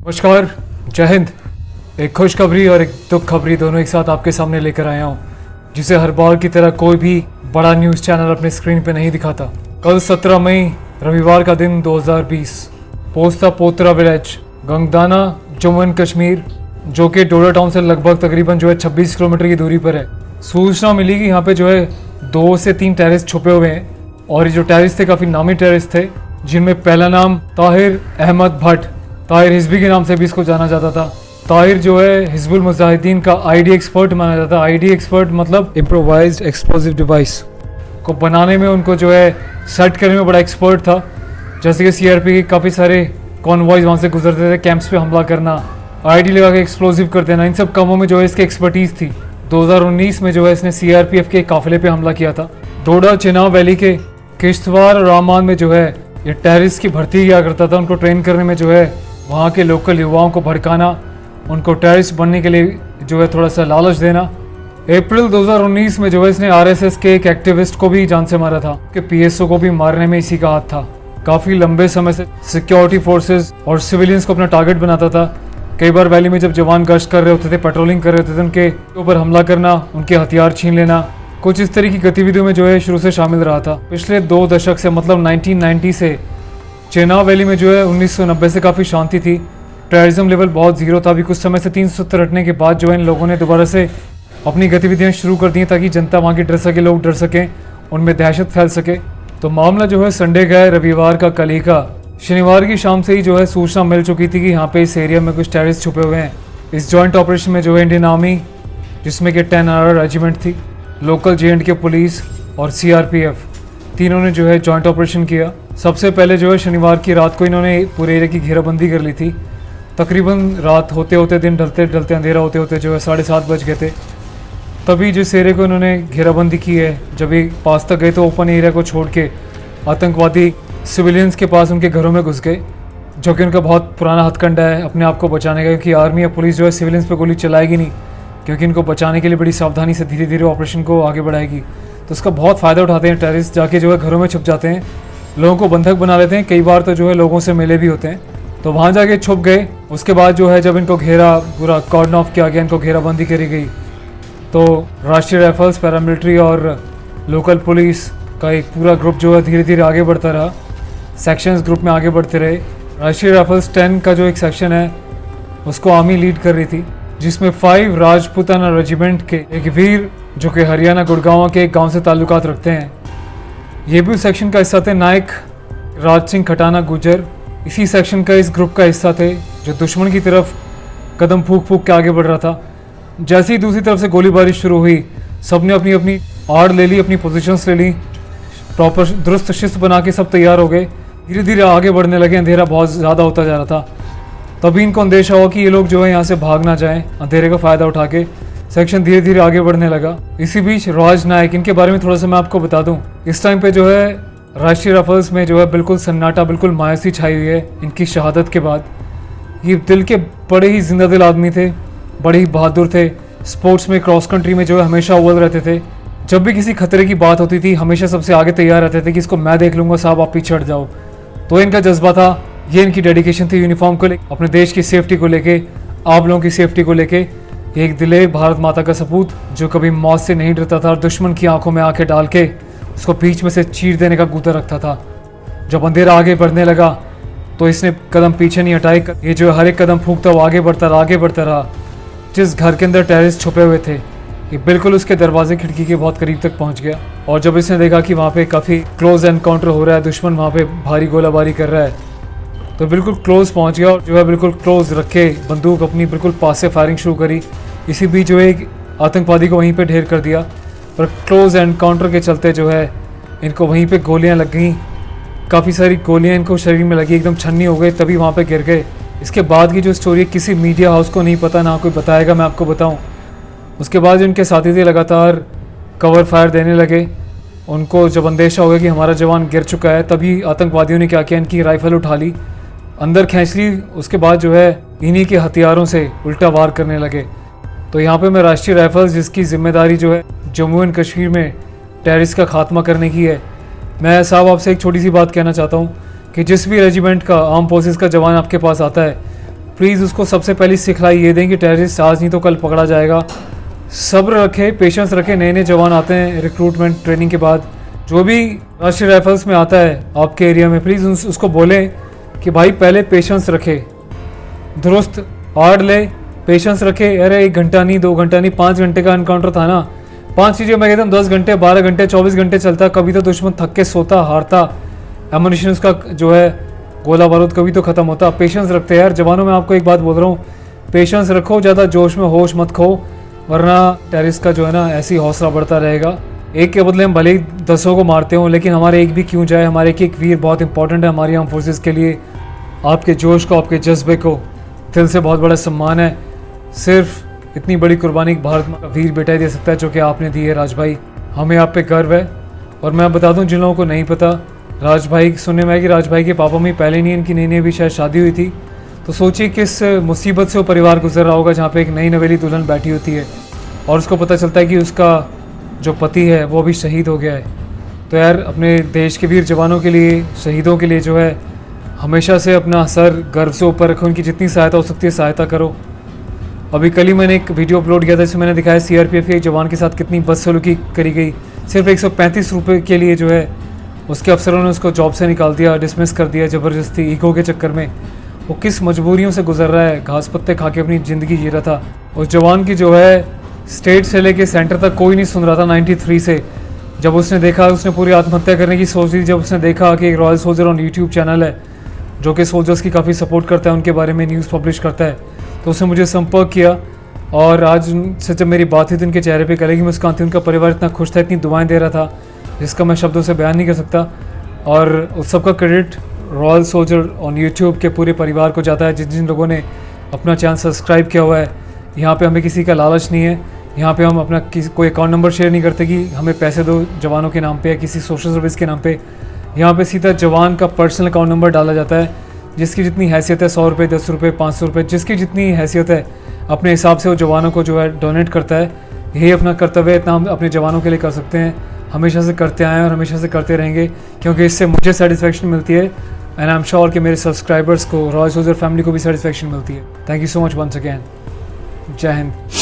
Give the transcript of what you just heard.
नमस्कार, जय हिंद। एक खुशखबरी और एक दुख खबरी दोनों एक साथ आपके सामने लेकर आया हूँ, जिसे हर बार की तरह कोई भी बड़ा न्यूज़ चैनल अपने स्क्रीन पे नहीं दिखाता। कल 17 मई रविवार का दिन 2020 पोस्ता पोत्रा विलेज, गंगदाना, जम्मू एंड कश्मीर, जो कि डोडा टाउन से लगभग तकरीबन 26 किलोमीटर की दूरी पर है। सूचना मिली कि यहाँ पे 2 से 3 टेररिस्ट छुपे हुए हैं, और ये जो टेररिस्ट थे काफ़ी नामी टेररिस्ट थे, जिनमें पहला नाम ताहिर अहमद भट्ट, ताहिर हिजबी के नाम से भी इसको जाना जाता था। ताहिर हिजबुल मुजाहिदीन का आईडी एक्सपर्ट माना जाता है। आईडी एक्सपर्ट मतलब इम्प्रोवाइज्ड एक्सप्लोसिव डिवाइस को बनाने में, उनको सेट करने में बड़ा एक्सपर्ट था। जैसे कि सीआरपी के काफ़ी सारे कॉन्वॉयज वहाँ से गुजरते थे, कैंप्स पे हमला करना, आईडी लगा के एक्सप्लोसिव कर देना, इन सब कामों में इसकी एक्सपर्टीज़ थी। 2019 में इसने सीआरपीएफ के काफिले पे हमला किया था। डोडा चिनाब वैली के किश्तवाड़ और रामान में ये टेररिस्ट की भर्ती किया करता था। उनको ट्रेन करने में वहाँ के लोकल युवाओं को भड़काना, उनको टेररिस्ट बनने के लिए थोड़ा सा लालच देना। अप्रैल 2019 में इसने आरएसएस के एक एक्टिविस्ट को भी जान से मारा था, कि पीएसओ को भी मारने में इसी का हाथ था। काफ़ी लंबे समय से सिक्योरिटी फोर्सेस और सिविलियंस को अपना टारगेट बनाता था। कई बार वैली में जब जवान गश्त कर रहे होते थे, पेट्रोलिंग कर रहे होते थे, उनके ऊपर हमला करना, उनके हथियार छीन लेना, कुछ इस तरह की गतिविधियों में शुरू से शामिल रहा था। पिछले 2 दशक से मतलब 1990 से चिनाब वैली में 1990 से काफ़ी शांति थी। टेररिज्म लेवल बहुत ज़ीरो था। अभी कुछ समय से 370 हटने के बाद इन लोगों ने दोबारा से अपनी गतिविधियां शुरू कर दी, ताकि जनता वहाँ की डर सके, लोग डर सकें, उनमें दहशत फैल सके। तो मामला रविंडे का है, रविवार का कल ही का। शनिवार की शाम से ही सूचना मिल चुकी थी कि यहाँ पे इस एरिया में कुछ टेररिस्ट छुपे हुए हैं। इस जॉइंट ऑपरेशन में इंडियन आर्मी, जिसमें कि 10 आर रेजिमेंट थी, लोकल JNK पुलिस और सीआरपीएफ, तीनों ने जॉइंट ऑपरेशन किया। सबसे पहले शनिवार की रात को इन्होंने पूरे एरिया की घेराबंदी कर ली थी। तकरीबन रात होते होते, दिन ढलते ढलते, अंधेरा होते होते 7:30 बज गए थे। तभी जिस एरिया को इन्होंने घेराबंदी की है, जब ये पास तक गए तो ओपन एरिया को छोड़ के आतंकवादी सिविलियंस के पास उनके घरों में घुस गए, जो कि उनका बहुत पुराना हथकंडा है अपने आप को बचाने का, क्योंकि आर्मी या पुलिस सिविलियंस पे गोली चलाएगी नहीं, क्योंकि इनको बचाने के लिए बड़ी सावधानी से धीरे धीरे ऑपरेशन को आगे बढ़ाएगी। तो उसका बहुत फ़ायदा उठाते हैं टेररिस्ट, जाके घरों में छुप जाते हैं, लोगों को बंधक बना लेते हैं। कई बार तो लोगों से मिले भी होते हैं, तो वहाँ जाके छुप गए। उसके बाद जब इनको घेरा, पूरा कॉर्डन ऑफ किया गया, इनको घेराबंदी करी गई, तो राष्ट्रीय राइफल्स, पैरामिलिट्री और लोकल पुलिस का एक पूरा ग्रुप धीरे धीरे आगे बढ़ता रहा। सेक्शंस ग्रुप में आगे बढ़ते रहे। राष्ट्रीय राइफल्स 10 का एक सेक्शन है, उसको आर्मी लीड कर रही थी, जिसमें 5 राजपूताना रेजिमेंट के एक वीर, जो कि हरियाणा गुड़गांव के एक गांव से ताल्लुकात रखते हैं, ये भी उस सेक्शन का हिस्सा थे। नायक राज सिंह खटाना गुजर इसी सेक्शन का, इस ग्रुप का हिस्सा थे, जो दुश्मन की तरफ कदम फूंक फूंक के आगे बढ़ रहा था। जैसे ही दूसरी तरफ से गोलीबारी शुरू हुई, सब ने अपनी अपनी आड़ ले ली, अपनी पोजीशंस ले ली, प्रॉपर दुरुस्त शिस्त बना के सब तैयार हो गए। धीरे धीरे आगे बढ़ने लगे। अंधेरा बहुत ज़्यादा होता जा रहा था। तभी इनको अंदेशा हुआ कि ये लोग यहाँ से भाग ना जाएं। अंधेरे का फ़ायदा उठा के सेक्शन धीरे धीरे आगे बढ़ने लगा। इसी बीच राज नायक, इनके बारे में थोड़ा सा मैं आपको बता दूं। इस टाइम पे राष्ट्रीय राइफल्स में बिल्कुल सन्नाटा, बिल्कुल मायूसी छाई हुई है इनकी शहादत के बाद। ये दिल के बड़े ही जिंदा दिल आदमी थे, बड़े ही बहादुर थे। स्पोर्ट्स में, क्रॉस कंट्री में हमेशा अव्वल रहते थे। जब भी किसी खतरे की बात होती थी, हमेशा सबसे आगे तैयार रहते थे कि इसको मैं देख लूँगा, साहब आप पीछे हट जाओ। तो इनका जज्बा था, ये इनकी डेडिकेशन थी यूनिफॉर्म को लेकर, अपने देश की सेफ्टी को लेके, आप लोगों की सेफ्टी को लेके। एक दिलेर भारत माता का सपूत, जो कभी मौत से नहीं डरता था और दुश्मन की आंखों में आंखें डाल के उसको बीच में से चीर देने का गूदा रखता था। जब अंधेरा आगे बढ़ने लगा तो इसने कदम पीछे नहीं हटाए। ये हर एक कदम फूंकता हुआ आगे बढ़ता रहा, आगे बढ़ता रहा। जिस घर के अंदर टेररिस्ट छुपे हुए थे, ये बिल्कुल उसके दरवाजे खिड़की के बहुत करीब तक पहुंच गया। और जब इसने देखा कि वहाँ पे काफ़ी क्लोज एनकाउंटर हो रहा है, दुश्मन वहाँ पे भारी गोलाबारी कर रहा है, तो बिल्कुल क्लोज पहुंच गया और बिल्कुल क्लोज रखे बंदूक अपनी बिल्कुल पास से फायरिंग शुरू करी। इसी बीच एक आतंकवादी को वहीं पे ढेर कर दिया। और क्लोज एनकाउंटर के चलते इनको वहीं पे गोलियां लग गई। काफ़ी सारी गोलियां इनको शरीर में लगी, एकदम छन्नी हो गए, तभी वहाँ पे गिर गए। इसके बाद की स्टोरी किसी मीडिया हाउस को नहीं पता, ना कोई बताएगा, मैं आपको बताऊँ। उसके बाद इनके साथी थे लगातार कवर फायर देने लगे। उनको जब अंदेशा हो गया कि हमारा जवान गिर चुका है, तभी आतंकवादियों ने क्या किया, इनकी राइफल उठा ली, अंदर खींच ली। उसके बाद इन्हीं के हथियारों से उल्टा वार करने लगे। तो यहाँ पे मैं राष्ट्रीय राइफल्स, जिसकी जिम्मेदारी जम्मू एंड कश्मीर में टेररिस्ट का खात्मा करने की है, मैं साहब आपसे एक छोटी सी बात कहना चाहता हूँ कि जिस भी रेजिमेंट का, आर्म फोर्सेस का जवान आपके पास आता है, प्लीज़ उसको सबसे पहली सिखलाई ये दें कि टेररिस्ट आज नहीं तो कल पकड़ा जाएगा। सब्र रखे, पेशेंस रखे। नए नए जवान आते हैं रिक्रूटमेंट ट्रेनिंग के बाद, जो भी राष्ट्रीय राइफल्स में आता है आपके एरिया में, प्लीज़ उसको बोलें कि भाई पहले पेशेंस रखे, दुरुस्त आड़ ले, पेशेंस रखे। अरे 1 घंटा नहीं, 2 घंटा नहीं, 5 घंटे का एनकाउंटर था ना। 5 चीज़ें मैं कहता हूँ 10 घंटे, 12 घंटे, 24 घंटे चलता। कभी तो दुश्मन थक के सोता, हारता, एमुनिशन उसका जो है गोला बारूद कभी तो ख़त्म होता। पेशेंस रखते यार जवानों। में आपको एक बात बोल रहा हूँ, पेशेंस रखो, ज़्यादा जोश में होश मत खो, वरना टेररिस्ट का जो है ना ऐसी हौसला बढ़ता रहेगा। एक के बदले हम भले ही 10 को मारते हों, लेकिन हमारे एक भी क्यों जाए, हमारे एक एक वीर बहुत इंपॉर्टेंट है हमारी आर्म फोर्सेस के लिए। आपके जोश को, आपके जज्बे को दिल से बहुत बड़ा सम्मान है। सिर्फ इतनी बड़ी कुर्बानी भारत का वीर बेटा ही दे सकता है, जो कि आपने दी है राज भाई। हमें आप पे गर्व है। और मैं बता दूं जिन लोगों को नहीं पता, राज भाई सुनने में आया कि राज भाई के पापा में पहले नहीं, इनकी नई नई भी शायद शादी हुई थी। तो सोचिए किस मुसीबत से वो परिवार गुजर रहा होगा, जहाँ पे एक नई नवेली दुल्हन बैठी होती है और उसको पता चलता है कि उसका जो पति है वो भी शहीद हो गया है। तो यार अपने देश के वीर जवानों के लिए, शहीदों के लिए जो है हमेशा से अपना सर गर्व से ऊपर रखो। उनकी जितनी सहायता हो सकती है सहायता करो। अभी कल ही मैंने एक वीडियो अपलोड किया था जिसमें मैंने दिखाया सीआरपीएफ के जवान के साथ कितनी बदसलूकी करी गई। सिर्फ 135 रुपये के लिए जो है उसके अफसरों ने उसको जॉब से निकाल दिया, डिसमिस कर दिया ज़बरदस्ती, ईगो के चक्कर में। वो किस मजबूरियों से गुजर रहा है, घास पत्ते खा के अपनी ज़िंदगी जी रहा था। उस जवान की जो है स्टेट से लेके सेंटर तक कोई नहीं सुन रहा था 93 से। जब उसने देखा, उसने पूरी आत्महत्या करने की सोच ली। जब उसने देखा कि एक royal soldier on YouTube channel है जो कि सोल्जर्स की काफ़ी सपोर्ट करता है, उनके बारे में न्यूज़ पब्लिश करता है, तो उसने मुझे संपर्क किया। और आज से जब मेरी बात हुई तो उनके चेहरे पे कल मुस्कान थी। उनका परिवार इतना खुश था, इतनी दुआएं दे रहा था जिसका मैं शब्दों से बयान नहीं कर सकता। और उस सब का credit royal soldier on YouTube के पूरे परिवार को जाता है, जिन जिन लोगों ने अपना चैनल सब्सक्राइब किया हुआ है। यहाँ पे हमें किसी का लालच नहीं है। यहाँ पे हम अपना कोई अकाउंट नंबर शेयर नहीं करते कि हमें पैसे दो जवानों के नाम पे या किसी सोशल सर्विस के नाम पे। यहाँ पे सीधा जवान का पर्सनल अकाउंट नंबर डाला जाता है। जिसकी जितनी हैसियत है, 100 रुपये, 10 रुपये, 500 रुपये, जिसकी जितनी हैसियत है अपने हिसाब से वो जवानों को जो है डोनेट करता है। यही अपना कर्तव्य है, इतना हम अपने जवानों के लिए कर सकते हैं। हमेशा से करते आए हैं और हमेशा से करते रहेंगे, क्योंकि इससे मुझे सेटिस्फेक्शन मिलती है एंड आई एम श्योर कि मेरे सब्सक्राइबर्स को, रॉयल सोल्जर फैमिली को भी सेटिस्फेक्शन मिलती है। Thank you so much once again. Jai Hind.